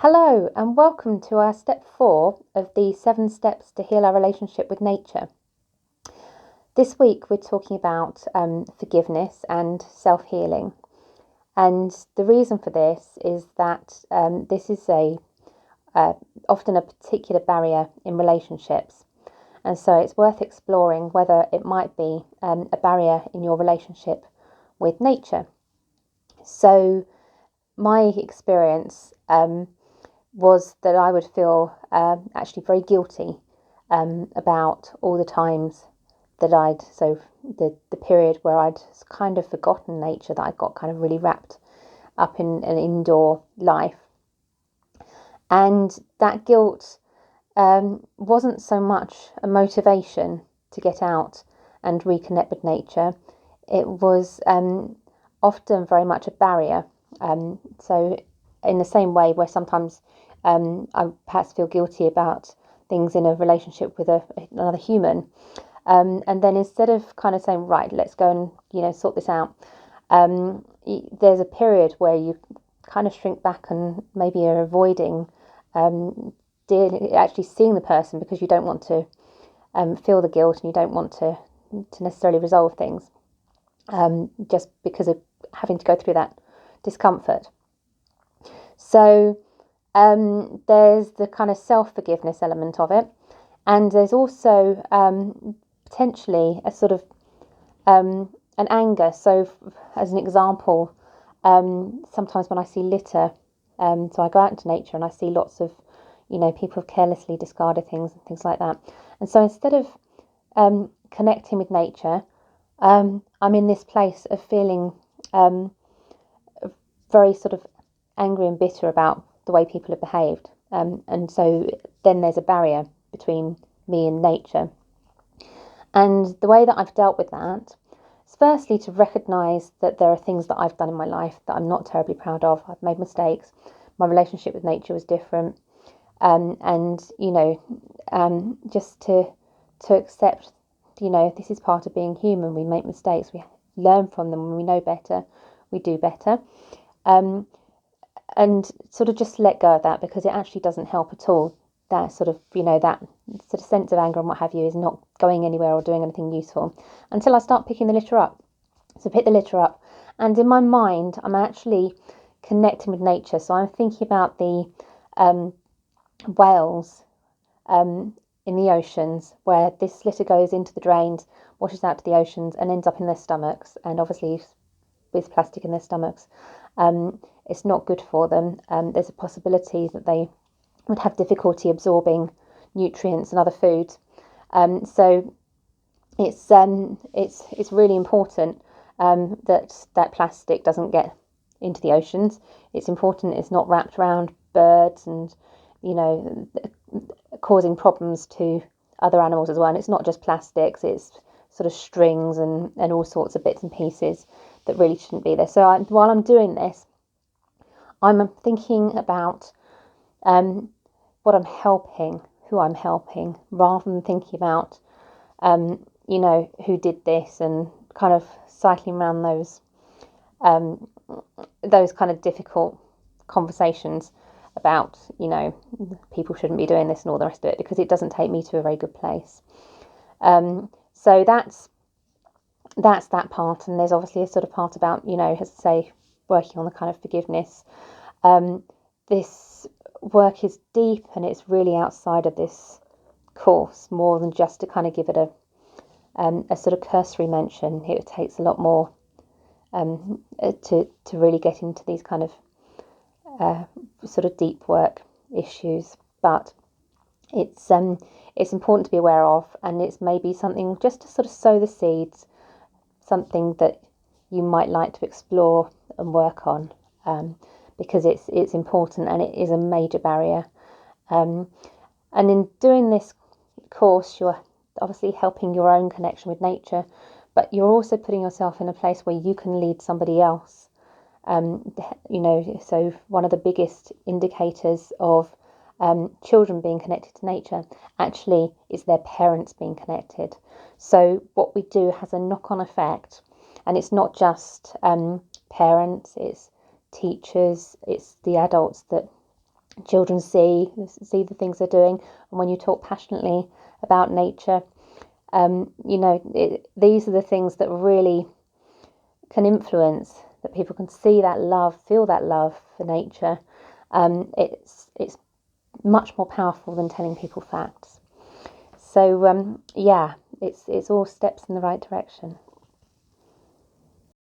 Hello, and welcome to our step 4 of the 7 steps to heal our relationship with nature. This week we're talking about forgiveness and self-healing. And the reason for this is that this is often a particular barrier in relationships. And so it's worth exploring whether it might be a barrier in your relationship with nature. So my experience was that I would feel actually very guilty about all the times that the period where I'd kind of forgotten nature, that I got kind of really wrapped up in an indoor life. And that guilt wasn't so much a motivation to get out and reconnect with nature. It was often very much a barrier. So in the same way where sometimes I perhaps feel guilty about things in a relationship with another human, and then instead of kind of saying, right, let's go and sort this out, there's a period where you kind of shrink back and maybe are avoiding actually seeing the person, because you don't want to feel the guilt, and you don't want to necessarily resolve things just because of having to go through that discomfort. So there's the kind of self-forgiveness element of it, and there's also potentially a sort of an anger. So as an example, sometimes when I see litter, so I go out into nature and I see lots of people have carelessly discarded things and things like that, and so instead of connecting with nature, I'm in this place of feeling very sort of angry and bitter about the way people have behaved, and so then there's a barrier between me and nature. And the way that I've dealt with that is firstly to recognise that there are things that I've done in my life that I'm not terribly proud of. I've made mistakes. My relationship with nature was different, and just to accept, this is part of being human. We make mistakes. We learn from them. When we know better, we do better. And sort of just let go of that, because it actually doesn't help at all. That sort of, that sort of sense of anger and what have you is not going anywhere or doing anything useful until I start picking the litter up. So pick the litter up, and in my mind, I'm actually connecting with nature. So I'm thinking about the whales in the oceans, where this litter goes into the drains, washes out to the oceans, and ends up in their stomachs, and obviously with plastic in their stomachs. It's not good for them. There's a possibility that they would have difficulty absorbing nutrients and other foods. So it's really important that plastic doesn't get into the oceans. It's important it's not wrapped around birds and causing problems to other animals as well. And it's not just plastics; it's sort of strings and all sorts of bits and pieces that really shouldn't be there. So while I'm doing this, I'm thinking about what I'm helping, who I'm helping, rather than thinking about, who did this, and kind of cycling around those kind of difficult conversations about, people shouldn't be doing this and all the rest of it, because it doesn't take me to a very good place. So that's that part. And there's obviously a sort of part about, as I say, working on the kind of forgiveness. This work is deep, and it's really outside of this course, more than just to kind of give it a sort of cursory mention. It takes a lot more to really get into these kind of sort of deep work issues. But it's important to be aware of, and it's maybe something just to sort of sow the seeds, something that you might like to explore and work on, because it's important, and it is a major barrier. And in doing this course, you're obviously helping your own connection with nature, but you're also putting yourself in a place where you can lead somebody else. So one of the biggest indicators of children being connected to nature actually is their parents being connected. So what we do has a knock-on effect, and it's not just parents, it's teachers, it's the adults that children see the things they're doing. And when you talk passionately about nature, these are the things that really can influence, that people can see that love, feel that love for nature. It's much more powerful than telling people facts. So it's all steps in the right direction.